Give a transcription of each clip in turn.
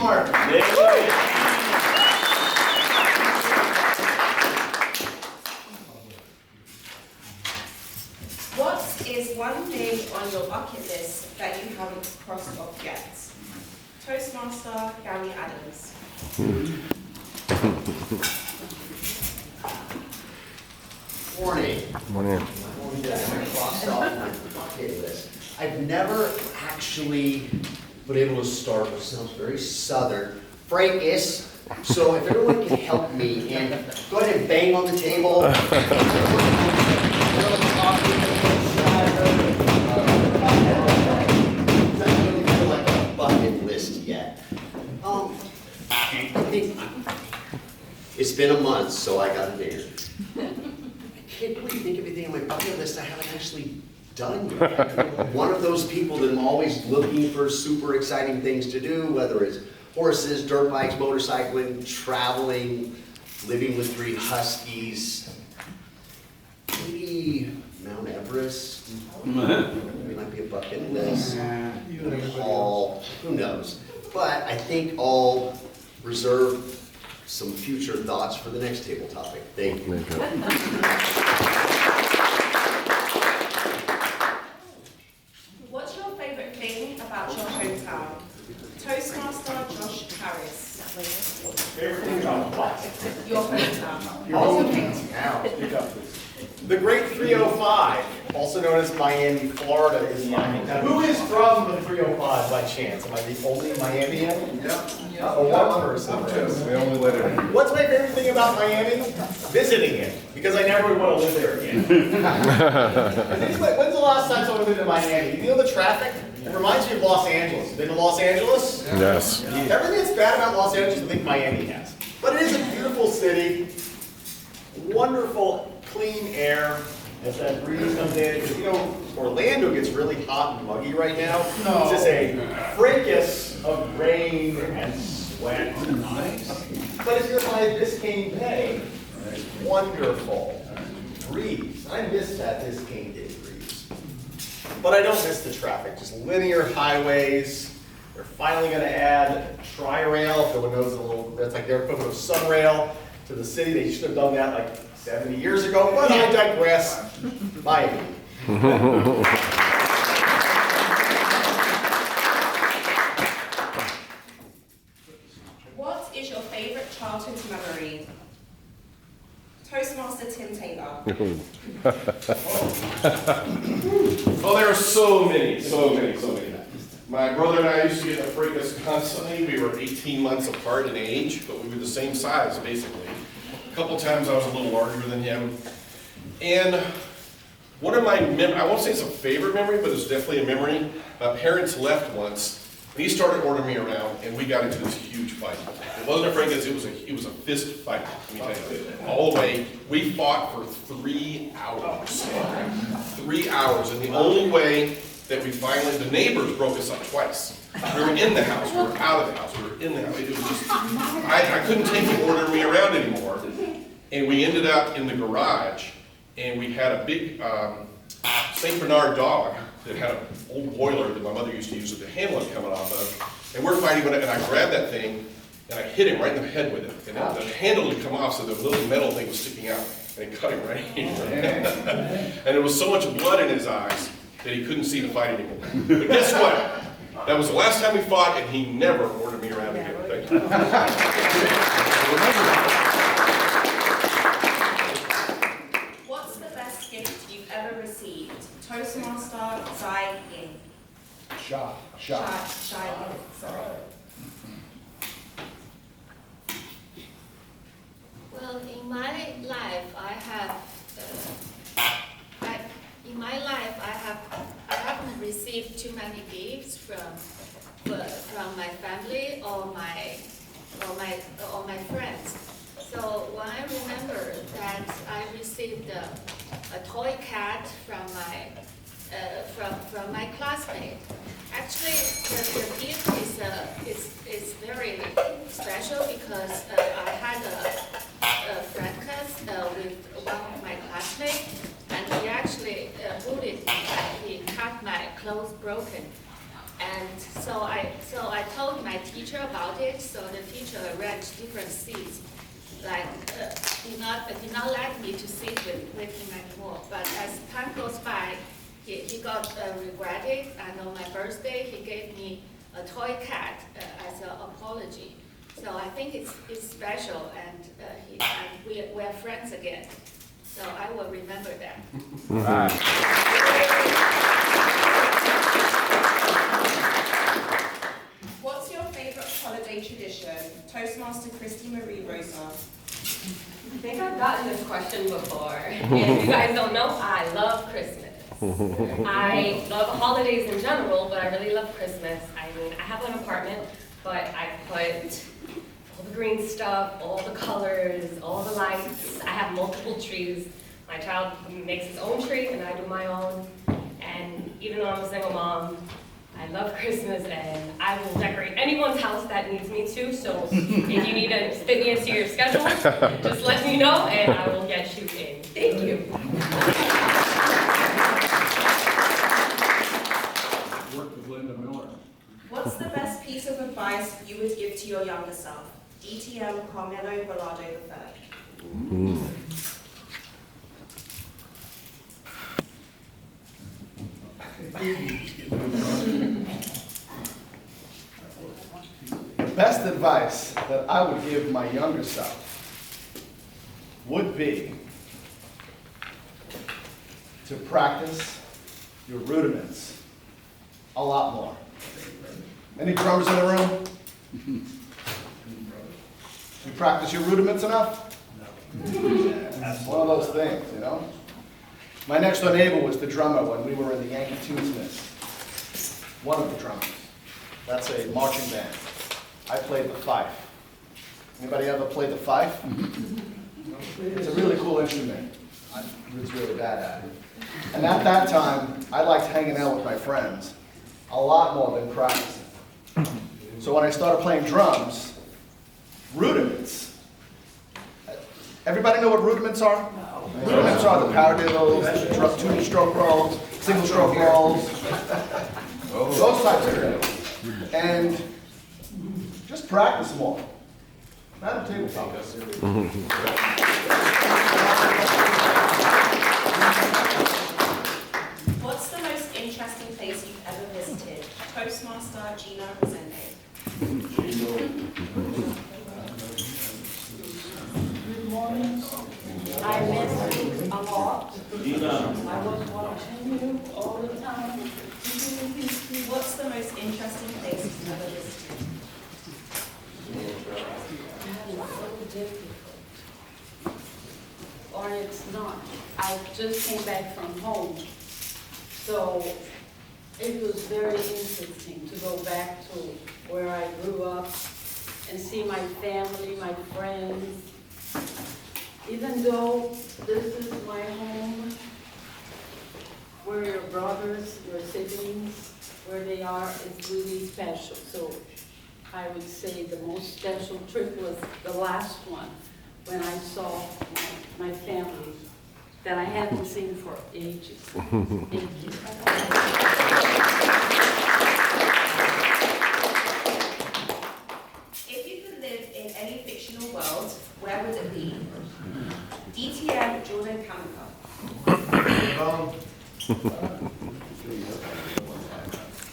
Martin. What is one thing on your bucket list that you haven't crossed off yet? Toastmaster Gary Adams. Morning. Morning. Crossed off my bucket list. I've never actually been able to start what sounds very southern. Fracas. So if everyone can help me and go ahead and bang on the table. Doesn't really feel like a bucket list yet. I think it's been a month, so I got it there. I can't really think of anything on my bucket list I haven't actually done yet. I'm one of those people that I'm always looking for super exciting things to do, whether it's horses, dirt bikes, motorcycling, traveling, living with 3 huskies, maybe Mount Everest. Maybe might be a bucket list. Nepal, who knows? But I think I'll reserve some future thoughts for the next table topic. Thank you. What's your favorite thing about your hometown? Toastmaster Josh Harris. Favorite thing about what? Your hometown. Oh, the Great 305, also known as Miami, Florida, is Miami. Now, who is from the 305 by chance? Am I the only Miamian? Yeah. Oh, one person. We only let it. What's my favorite thing about Miami? Visiting it, because I never would want to live there again. When's the last time someone lived in Miami? You know the traffic? It reminds me of Los Angeles. Been to Los Angeles? Yes. Everything that's bad about Los Angeles, I think Miami has. But it is a beautiful city, wonderful clean air as that breeze comes in. Because, you know, Orlando gets really hot and muggy right now. No. It's just a fracas of rain and sweat. But if you're by Biscayne Bay, it's wonderful breeze. I miss that Biscayne Bay breeze. But I don't miss the traffic, just linear highways. They're finally going to add Tri-Rail, if no one knows a little, that's like their equivalent of Sunrail to the city. They should have done that like 70 years ago, but I digress. Miami. What is your favorite childhood memory? Toastmaster Tim Taylor. Oh, there are so many. My brother and I used to get in a fracas constantly. We were 18 months apart in age, but we were the same size, basically. A couple times I was a little larger than him. And one of my, I won't say it's a favorite memory, but it's definitely a memory. My parents left once, and he started ordering me around, and we got into this huge fight. It wasn't a fracas, it was a fist fight, let me tell you. All the way, we fought for 3 hours. 3 hours, and the only way that we finally, the neighbors broke us up twice. We were in the house, we were out of the house, we were in the house. It was just, I couldn't take him ordering me around anymore. And we ended up in the garage, and we had a big St. Bernard dog that had an old boiler that my mother used to use with the handle coming off of. And we're fighting with it, and I grabbed that thing, and I hit him right in the head with it. And the handle had come off, so the little metal thing was sticking out, and it cut him right here. And there was so much blood in his eyes that he couldn't see the fight anymore. But guess what? That was the last time we fought, and he never ordered me around again. Thank you. What's the best gift you've ever received? Toastmaster Zai Yin. Shai Yin, sorry. Well, in my life, I haven't received too many gifts from my family or my friends. So when I remember that I received a toy cat from my classmate. Actually, the gift is very special because I had a fracas with one of my classmates, and he actually bullied me. He cut my clothes broken, And so I told my teacher about it, so the teacher arranged different seats. Like, did not let me to sit with him anymore. But as time goes by, he got regretted, and on my birthday, he gave me a toy cat as an apology. So I think it's special, and we're friends again. So I will remember that. What's your favorite holiday tradition? Toastmaster Christy Marie Rosa. I think I've gotten this question before. If you guys don't know, I love Christmas. I love holidays in general, but I really love Christmas. I mean, I have an apartment, but I put all the green stuff, all the colors, all the lights. I have multiple trees. My child makes his own tree, and I do my own. And even though I'm a single mom, I love Christmas, and I will decorate anyone's house that needs me to. So if you need to fit me into your schedule, just let me know, and I will get you in. Thank you. Worked with Linda Miller. What's the best piece of advice you would give to your younger self? DTM Carmelo Balado III. The best advice that I would give my younger self would be to practice your rudiments a lot more. Any drummers in the room? You practice your rudiments enough? That's one of those things, you know? My next door neighbor was the drummer when we were in the Yankee Tunesmiths. One of the drummers. That's a marching band. I played the fife. Anybody ever played the fife? It's a really cool instrument. I was really bad at it. And at that time, I liked hanging out with my friends a lot more than practicing. So when I started playing drums, rudiments. Everybody know what rudiments are? Rudiments are the paradiddles, the two-stroke rolls, single-stroke rolls, those types of things. And just practice more. Not a tabletop. What's the most interesting place you've ever visited? Toastmaster Gina Resende. Good morning. I miss you a lot. I was watching you all the time. What's the most interesting place you've ever visited? That is so difficult. Or it's not. I just came back from home. So it was very interesting to go back to where I grew up and see my family, my friends. Even though this is my home, where your brothers, your siblings, where they are, is really special. So I would say the most special trip was the last one, when I saw my family that I haven't seen for ages. Thank you. If you could live in any fictional world, where would it be? DTM Jordan Kamika.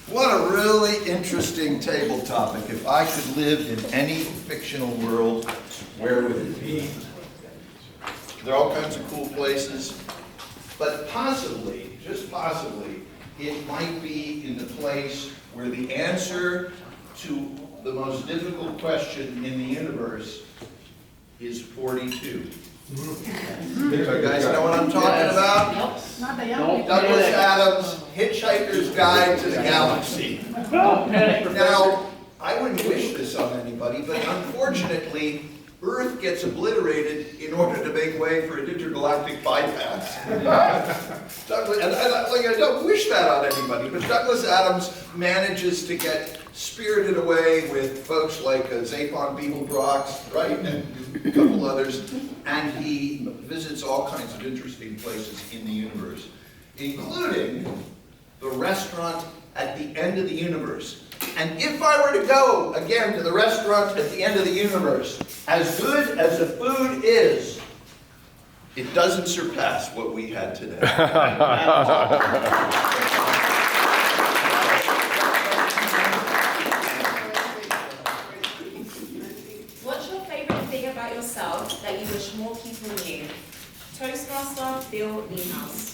What a really interesting table topic. If I could live in any fictional world, where would it be? There are all kinds of cool places, but possibly, just possibly, it might be in the place where the answer to the most difficult question in the universe is 42. You guys know what I'm talking about? Douglas Adams' Hitchhiker's Guide to the Galaxy. Now, I wouldn't wish this on anybody, but unfortunately, Earth gets obliterated in order to make way for an intergalactic bypass. Douglas, and I don't wish that on anybody, but Douglas Adams manages to get spirited away with folks like Zaphon Beeblebrox, right, and a couple others, and he visits all kinds of interesting places in the universe, including the restaurant at the end of the universe. And if I were to go again to the restaurant at the end of the universe, as good as the food is, it doesn't surpass what we had today. What's your favorite thing about yourself that you wish more people knew? Toastmaster Bill Niehaus.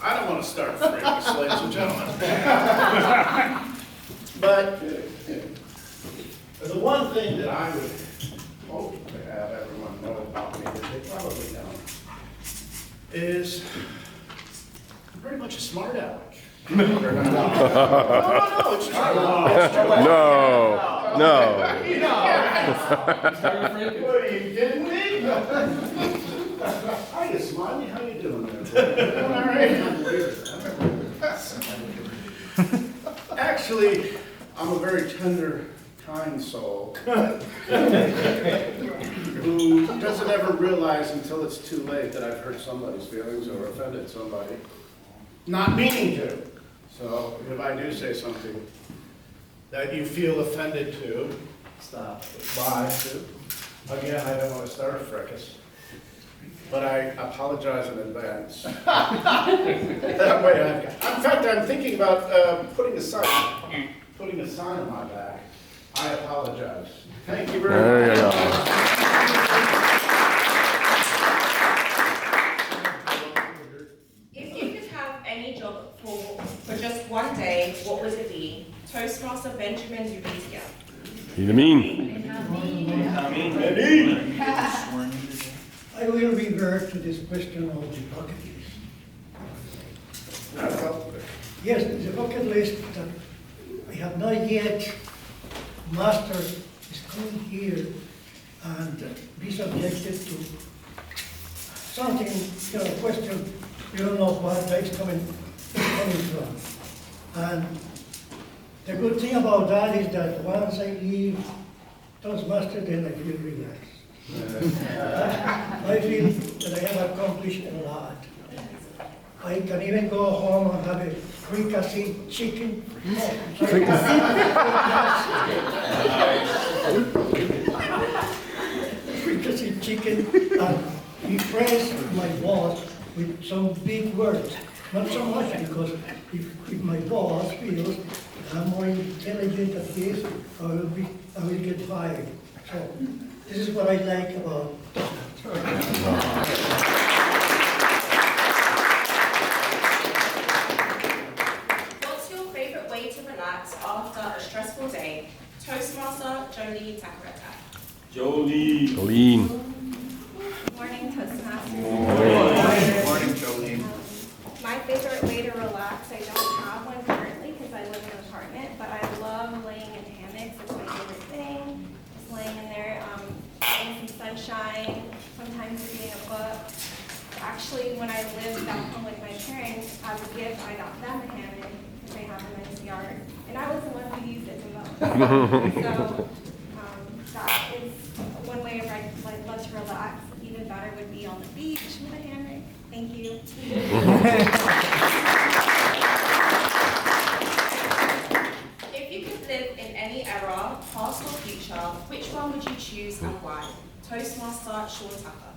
I don't want to start fricas, ladies and gentlemen. But the one thing that I would hope to have everyone know about me that they probably don't is I'm pretty much a smart aleck. No, it's true. No. What, are you kidding me? Hiya, Smiley, how you doing there? Doing all right? Actually, I'm a very tender, kind soul who doesn't ever realize until it's too late that I've hurt somebody's feelings or offended somebody, not meaning to. So if I do say something that you feel offended to, stop. Bye. Again, I don't want to start a fracas, but I apologize in advance. That way I've got, in fact, I'm thinking about putting a sign on my back. I apologize. Thank you very There you much. If you could have any job for just one day, what would it be? Toastmaster Benjamin Zubizia. He's mean. I will revert to this question of the bucket list. Yes, the bucket list that I have not yet mastered is coming here and be subjected to something, question, you don't know what it's coming from. And the good thing about that is that once I leave Toastmasters, then I feel relaxed. I feel that I have accomplished a lot. I can even go home and have a fricassee chicken. Fricassee chicken and impress my boss with some big words. Not so much because if my boss feels I'm more intelligent at this, I will get fired. So this is what I like about What's your favorite way to relax after a stressful day? Toastmaster Jolene Takareta. Jolene. Morning, Toastmasters. Morning, Jolene. My favorite way to relax, I don't have one currently because I live in an apartment, but I love laying in hammocks. It's my favorite thing. Just laying in there, getting some sunshine, sometimes reading a book. Actually, when I lived back home with my parents, as a gift, I got them a hammock because they have a nice yard. And I was the one who used it the most. So that is one way I'd love to relax. Even better would be on the beach with a hammock. Thank you. If you could live in any era, past or future, which one would you choose and why? Toastmaster Sean Tucker.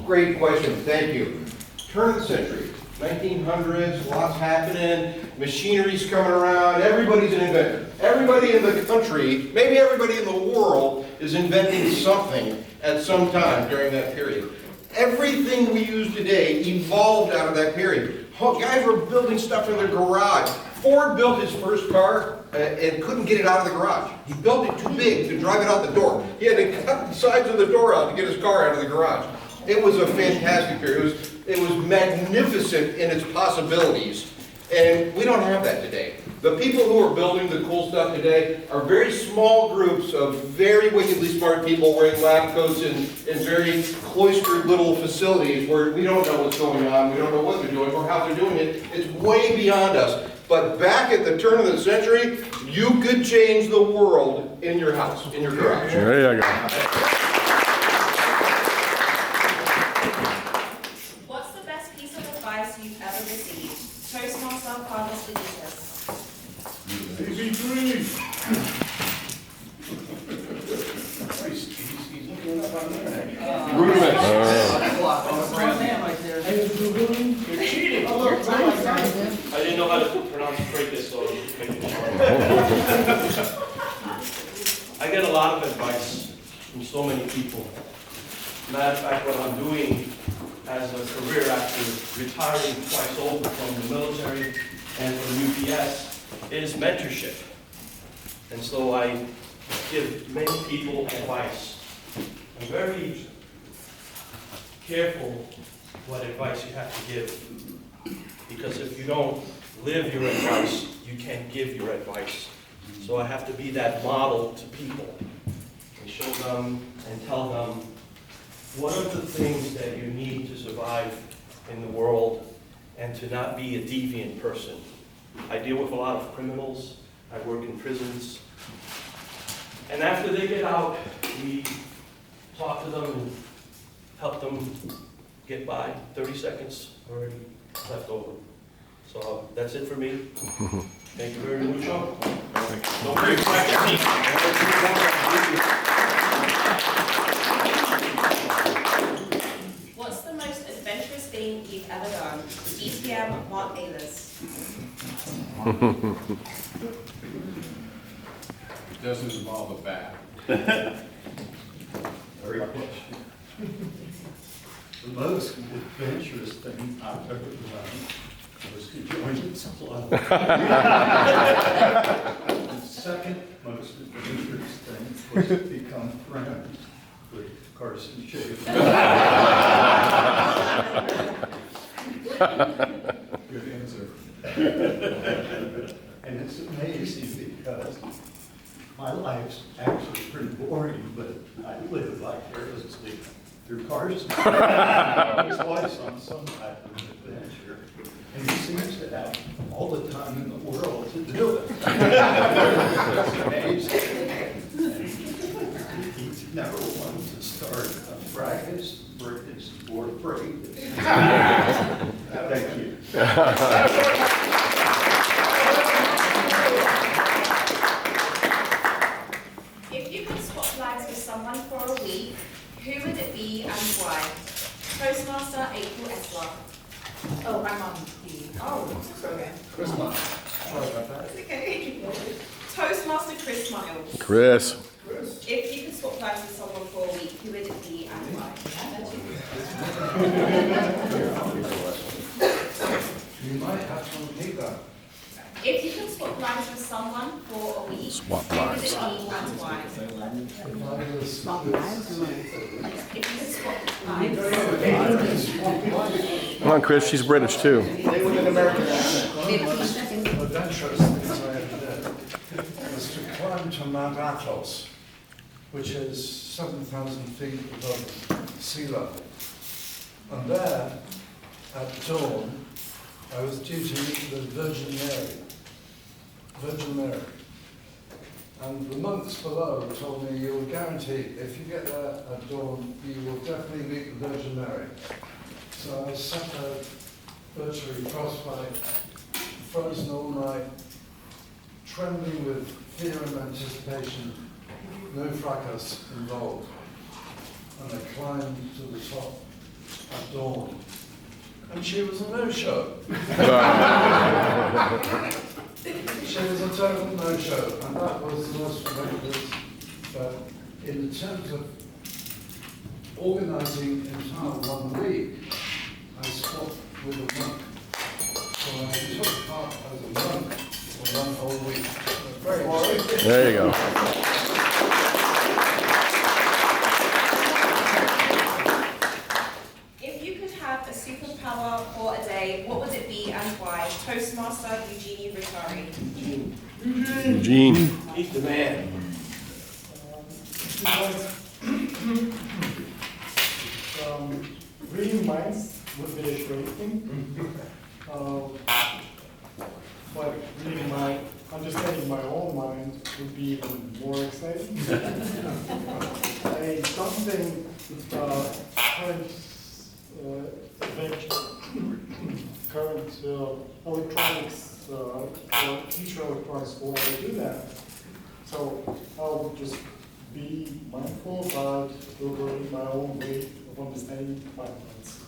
Great question, thank you. Turn of the century, 1900s, lots happening, machinery's coming around, everybody's an inventor. Everybody in the country, maybe everybody in the world, is inventing something at some time during that period. Everything we use today evolved out of that period. Guys were building stuff in their garage. Ford built his first car and couldn't get it out of the garage. He built it too big to drive it out the door. He had to cut the sides of the door out to get his car out of the garage. It was a fantastic period. It was magnificent in its possibilities, and we don't have that today. The people who are building the cool stuff today are very small groups of very wickedly smart people wearing lab coats in very cloistered little facilities where we don't know what's going on, we don't know what they're doing or how they're doing it. It's way beyond us. But back at the turn of the century, you could change the world in your house, in your garage. There you go. our father's visitors? He's looking it up on the internet. Rudiments. You're cheating. Oh, look, I didn't know how to pronounce fracas, so I'm making sure. I get a lot of advice from so many people. Matter of fact, what I'm doing as a career after retiring twice over from the military and from UPS is mentorship. And so I give many people advice. I'm very careful what advice you have to give. Because if you don't live your advice, you can't give your advice. So I have to be that model to people and show them and tell them what are the things that you need to survive in the world and to not be a deviant person. I deal with a lot of criminals. I work in prisons. And after they get out, we talk to them and help them get by. 30 seconds already left over. So that's it for me. Thank you very much. Don't break my technique. What's the most adventurous thing you've ever done? ETM Mark Ayers. Doesn't involve a bat. Very much. The most adventurous thing I've ever done was to join the club. The second most adventurous thing was to become friends with Carson Schaefer. Good answer. And it's amazing because my life's actually pretty boring, but I live vicariously through Carson. His wife's on some type of adventure, and he seems to have all the time in the world to do it. It's amazing. He's never wanted to start a practice, practice, or practice. Thank you. If you could swap lives with someone for a week, who would it be and why? Toastmaster April Esler. Oh, my mum. Oh, okay. Chris Miles. Sorry about that. It's okay. Toastmaster Chris Miles. Chris. If you could swap lives with someone for a week, who would it be and why? You might have some pizza. If you could swap lives with someone for a week, Swap who would lives. it be and why? If you could swap lives. Come on, Chris, she's British too. They with an American accent. Adventurous things I ever did was to climb to Mount Athos, which is 7,000 feet above sea level. And there, at dawn, I was due to meet the Virgin Mary. And the monks below told me, you'll guarantee, if you get there at dawn, you will definitely meet the Virgin Mary. So I sat there virtually frostbite, frozen all night, trembling with fear and anticipation, no fracas involved. And I climbed to the top at dawn. And she was a no-show. She was a total no-show, and that was the most tremendous. But in terms of organising entire 1 week, I swapped with a monk. So I took part as a monk for 1 whole week. Very boring. There you go. If you could have a superpower for a day, what would it be and why? Toastmaster Eugenie Rotari. Eugene. He's the man. Reading minds would be a great thing. But understanding my own mind would be even more exciting. Something current adventure, current electronics for a teacher or for a school to do that. So I'll just be mindful about building my own way of understanding my plants.